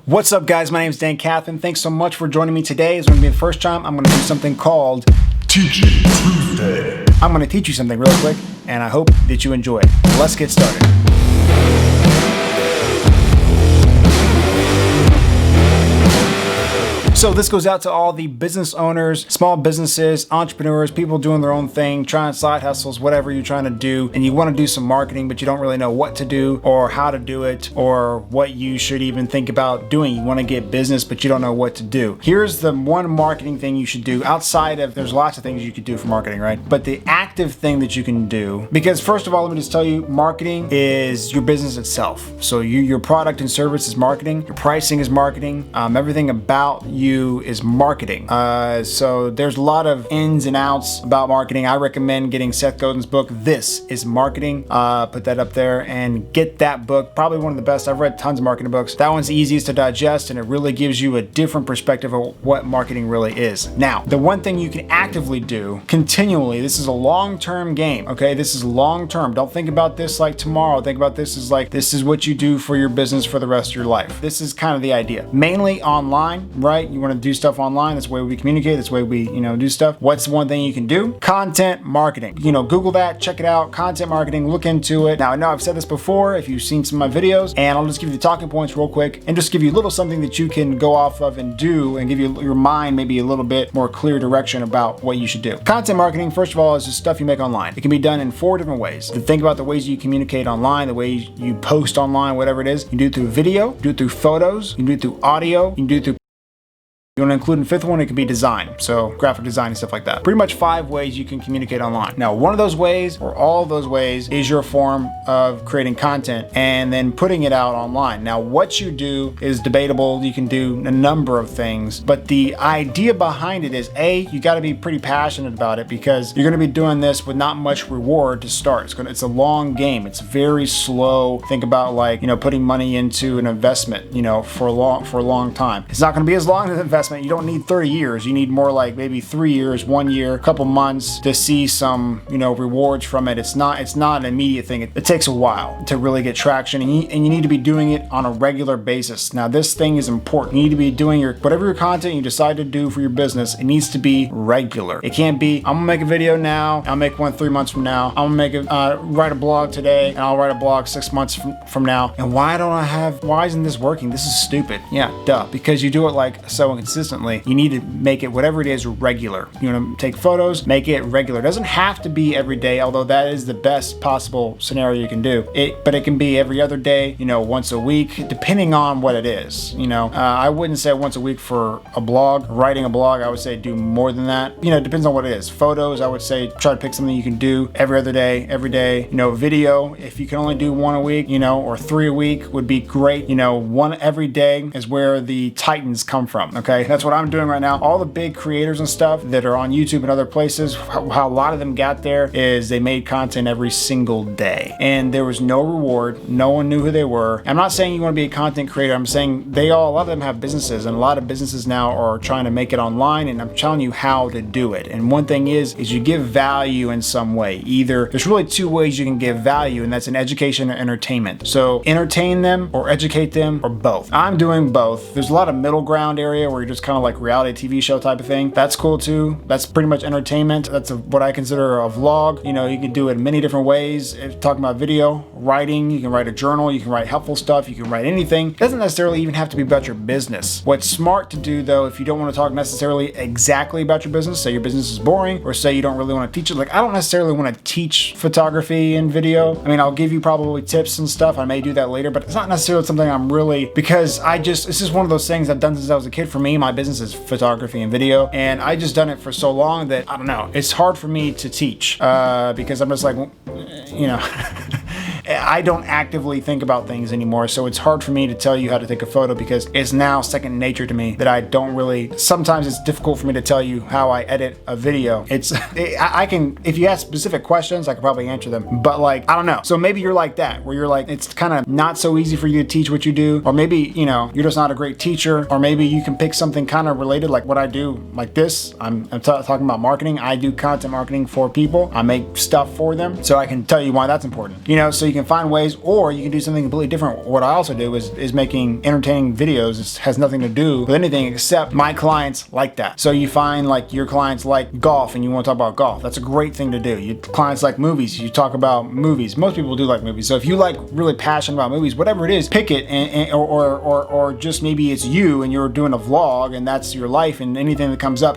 What's up, guys? My name is Dan Catherine. Thanks so much for joining me today. It's going to be the first time I'm going to do something called Teaching Tuesday. I'm going to teach you something real quick, and I hope that you enjoy it. Let's get started. So this goes out to all the business owners, small businesses, entrepreneurs, people doing their own thing, trying side hustles, whatever you're trying to do, and you want to do some marketing, but you don't really know what to do or how to do it or what you should even think about doing. You want to get business, but you don't know what to do. Here's the one marketing thing you should do outside of, there's lots of things you could do for marketing, right? But the active thing that you can do, because first of all, let me just tell you, marketing is your business itself. So your product and service is marketing, your pricing is marketing, everything about you is marketing. So there's a lot of ins and outs about marketing. I recommend getting Seth Godin's book, This is Marketing. Put that up there and get that book. Probably one of the best. I've read tons of marketing books. That one's the easiest to digest, and it really gives you a different perspective of what marketing really is. Now, the one thing you can actively do continually, this is a long-term game, okay? This is long-term. Don't think about this like tomorrow. Think about this as like, this is what you do for your business for the rest of your life. This is kind of the idea. Mainly online, right? You want to do stuff online. That's the way we communicate. That's the way we, do stuff. What's one thing you can do? Content marketing. Google that, check it out. Content marketing, look into it. Now, I know I've said this before if you've seen some of my videos, and I'll just give you the talking points real quick and just give you a little something that you can go off of and do and give you your mind maybe a little bit more clear direction about what you should do. Content marketing, first of all, is just stuff you make online. It can be done in 4 different ways. To think about the ways you communicate online, the way you post online, whatever it is. You can do it through video, do it through photos, you can do it through audio, you can do it through. You want to include in the 5th one, it could be design. So graphic design and stuff like that. Pretty much 5 ways you can communicate online. Now, one of those ways or all of those ways is your form of creating content and then putting it out online. Now, what you do is debatable. You can do a number of things, but the idea behind it is you got to be pretty passionate about it because you're going to be doing this with not much reward to start. It's a long game. It's very slow. Think about like, putting money into an investment, for a long time. It's not going to be as long as an investment. You don't need 30 years. You need more like maybe 3 years, 1 year, a couple months to see some, rewards from it. It's not an immediate thing. It takes a while to really get traction, and you need to be doing it on a regular basis. Now, this thing is important. You need to be doing whatever your content you decide to do for your business. It needs to be regular. It can't be, I'm gonna make a video now, I'll make one 3 months from now. I'm gonna write a blog today, and I'll write a blog 6 months from now. And why isn't this working? This is stupid. Yeah, duh. Because you do it like so inconsistently. You need to make it, whatever it is, regular. You want to take photos, make it regular. It doesn't have to be every day, although that is the best possible scenario you can do. But it can be every other day, once a week, depending on what it is. I wouldn't say once a week for a blog. Writing a blog, I would say do more than that. It depends on what it is. Photos, I would say try to pick something you can do every other day, every day. Video, if you can only do 1 a week, or 3 a week would be great. 1 every day is where the titans come from, okay? That's what I'm doing right now. All the big creators and stuff that are on YouTube and other places, how a lot of them got there is they made content every single day. And there was no reward. No one knew who they were. I'm not saying you want to be a content creator. I'm saying a lot of them have businesses, and a lot of businesses now are trying to make it online, and I'm telling you how to do it. And one thing is you give value in some way. Either there's really 2 ways you can give value, and that's in education or entertainment. So entertain them or educate them or both. I'm doing both. There's a lot of middle ground area where you're just kind of like reality TV show type of thing. That's cool too. That's pretty much entertainment. That's what I consider a vlog. You can do it many different ways. If talking about video, writing, you can write a journal, you can write helpful stuff, you can write anything. It doesn't necessarily even have to be about your business. What's smart to do though, if you don't want to talk necessarily exactly about your business, say your business is boring, or say you don't really want to teach it. Like I don't necessarily want to teach photography and video. I mean, I'll give you probably tips and stuff. I may do that later, but it's not necessarily something I'm really, because this is one of those things I've done since I was a kid. For me, my business is photography and video, and I just done it for so long that I don't know, it's hard for me to teach because I'm just like, I don't actively think about things anymore, so it's hard for me to tell you how to take a photo because it's now second nature to me that I don't really, sometimes it's difficult for me to tell you how I edit a video. I can, if you ask specific questions, I could probably answer them, but like, I don't know. So maybe you're like that, where you're like, it's kind of not so easy for you to teach what you do, or maybe, you're just not a great teacher, or maybe you can pick something kind of related like what I do, like this. I'm talking about marketing. I do content marketing for people. I make stuff for them, so I can tell you why that's important. So you can find ways, or you can do something completely different. What I also do is making entertaining videos. It has nothing to do with anything except my clients like that. So you find like your clients like golf and you want to talk about golf. That's a great thing to do. Your clients like movies. You talk about movies. Most people do like movies. So if you like really passionate about movies, whatever it is, pick it or just maybe it's you and you're doing a vlog and that's your life and anything that comes up.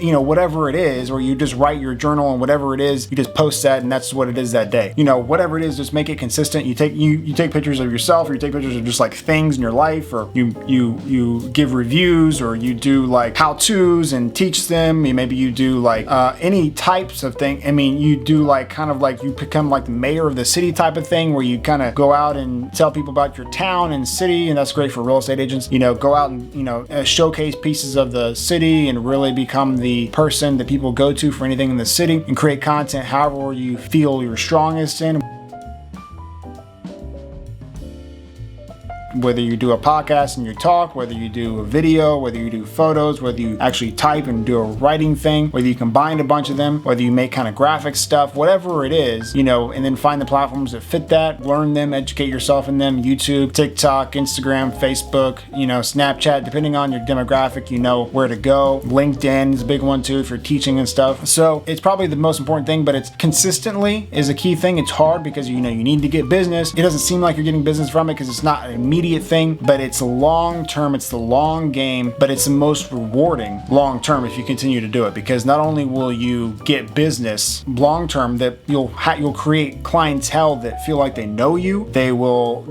You know, whatever it is, or you just write your journal and whatever it is, you just post that and that's what it is that day. You know, whatever it is, just make it consistent. You take pictures of yourself, or you take pictures of just like things in your life, or you give reviews, or you do like how-tos and teach them. Maybe you do like any types of thing. I mean, you do like kind of like you become like the mayor of the city type of thing, where you kind of go out and tell people about your town and city, and that's great for real estate agents. You know, go out and, you know, showcase pieces of the city and really become the person that people go to for anything in the city, and create content however you feel you're strongest in. Whether you do a podcast and you talk, whether you do a video, whether you do photos, whether you actually type and do a writing thing, whether you combine a bunch of them, whether you make kind of graphic stuff, whatever it is, you know, and then find the platforms that fit that, learn them, educate yourself in them. YouTube, TikTok, Instagram, Facebook, you know, Snapchat, depending on your demographic, you know where to go. LinkedIn is a big one too if you're teaching and stuff. So it's probably the most important thing, but it's consistently is a key thing. It's hard because, you know, you need to get business. It doesn't seem like you're getting business from it because it's not an immediate thing, but it's long term, it's the long game, but it's the most rewarding long term if you continue to do it, because not only will you get business long term, that you'll create clientele that feel like they know you, they will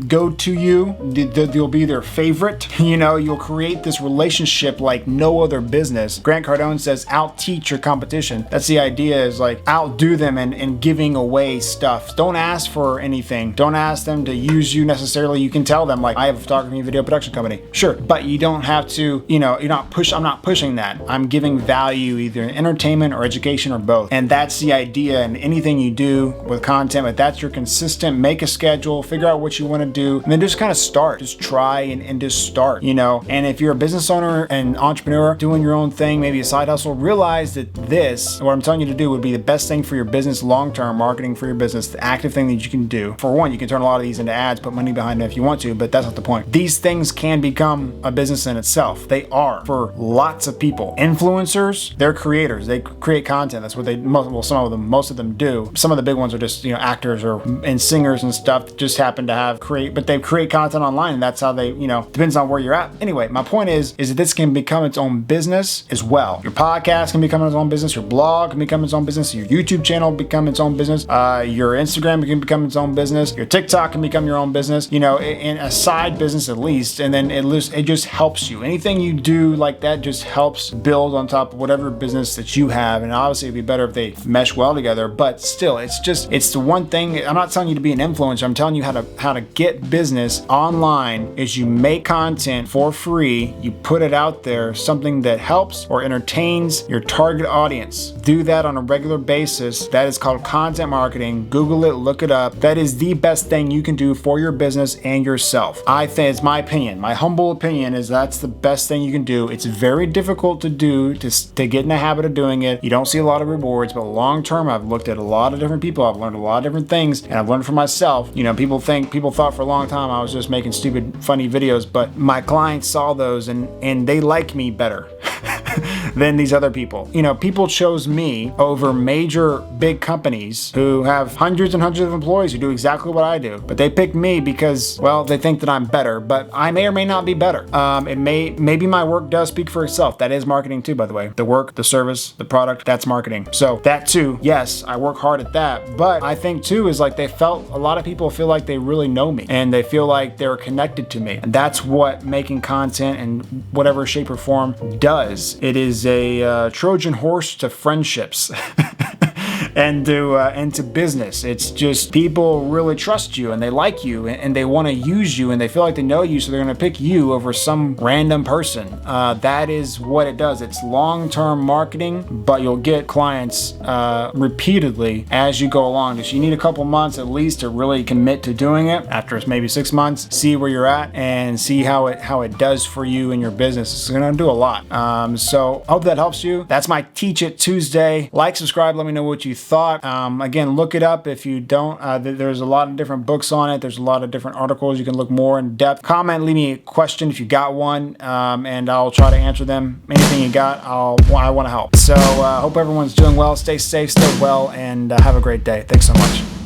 go to you, you'll be their favorite, you know, you'll create this relationship like no other business. Grant Cardone says out teach your competition. That's the idea, is like outdo them and giving away stuff. Don't ask for anything. Don't ask them to use you necessarily. You can tell them like, I have a photography and video production company. Sure, but you don't have to, you know, I'm not pushing that. I'm giving value either in entertainment or education or both. And that's the idea in anything you do with content, but that's your consistent, make a schedule, figure out what you want to do, and then just kind of start. Just try and just start, you know. And if you're a business owner and entrepreneur doing your own thing, maybe a side hustle, realize that this, what I'm telling you to do, would be the best thing for your business long-term, marketing for your business, the active thing that you can do. For one, you can turn a lot of these into ads, put money behind them if you want to, but that's not the point. These things can become a business in itself. They are for lots of people. Influencers, they're creators. They create content. That's what most of them do. Some of the big ones are just, you know, actors and singers and stuff that just happen to but they create content online, and that's how they, you know, depends on where you're at. Anyway, my point is that this can become its own business as well. Your podcast can become its own business. Your blog can become its own business. Your YouTube channel become its own business. Your Instagram can become its own business. Your TikTok can become your own business. You know, in a side business at least, and then it just helps you. Anything you do like that just helps build on top of whatever business that you have, and obviously it'd be better if they mesh well together, but still, it's the one thing. I'm not telling you to be an influencer. I'm telling you how to get business online is you make content for free, you put it out there, something that helps or entertains your target audience. Do that on a regular basis. That is called content marketing. Google it, look it up. That is the best thing you can do for your business and yourself. I think it's my opinion. My humble opinion is that's the best thing you can do. It's very difficult to do, to get in the habit of doing it. You don't see a lot of rewards, but long term, I've looked at a lot of different people. I've learned a lot of different things, and I've learned for myself. You know, people thought for a long time I was just making stupid, funny videos, but my clients saw those and they like me better than these other people. You know, people chose me over major big companies who have hundreds and hundreds of employees who do exactly what I do, but they picked me because, well, they think that I'm better, but I may or may not be better. Maybe my work does speak for itself. That is marketing too, by the way. The work, the service, the product, that's marketing. So that too, yes, I work hard at that, but I think too is like a lot of people feel like they really know me and they feel like they're connected to me. And that's what making content in whatever shape or form does. It is a Trojan horse to friendships. And to business. It's just people really trust you and they like you and they want to use you and they feel like they know you, so they're going to pick you over some random person. That is what it does. It's long-term marketing, but you'll get clients repeatedly as you go along. Just you need a couple months at least to really commit to doing it. After maybe 6 months, see where you're at and see how it does for you and your business. It's going to do a lot. So hope that helps you. That's my Teach It Tuesday. Like, subscribe, let me know what you think. thought. Again, look it up if you don't. There's a lot of different books on it. There's a lot of different articles. You can look more in depth. Comment, leave me a question if you got one, and I'll try to answer them. Anything you got, I want to help. So hope everyone's doing well. Stay safe, stay well, and have a great day. Thanks so much.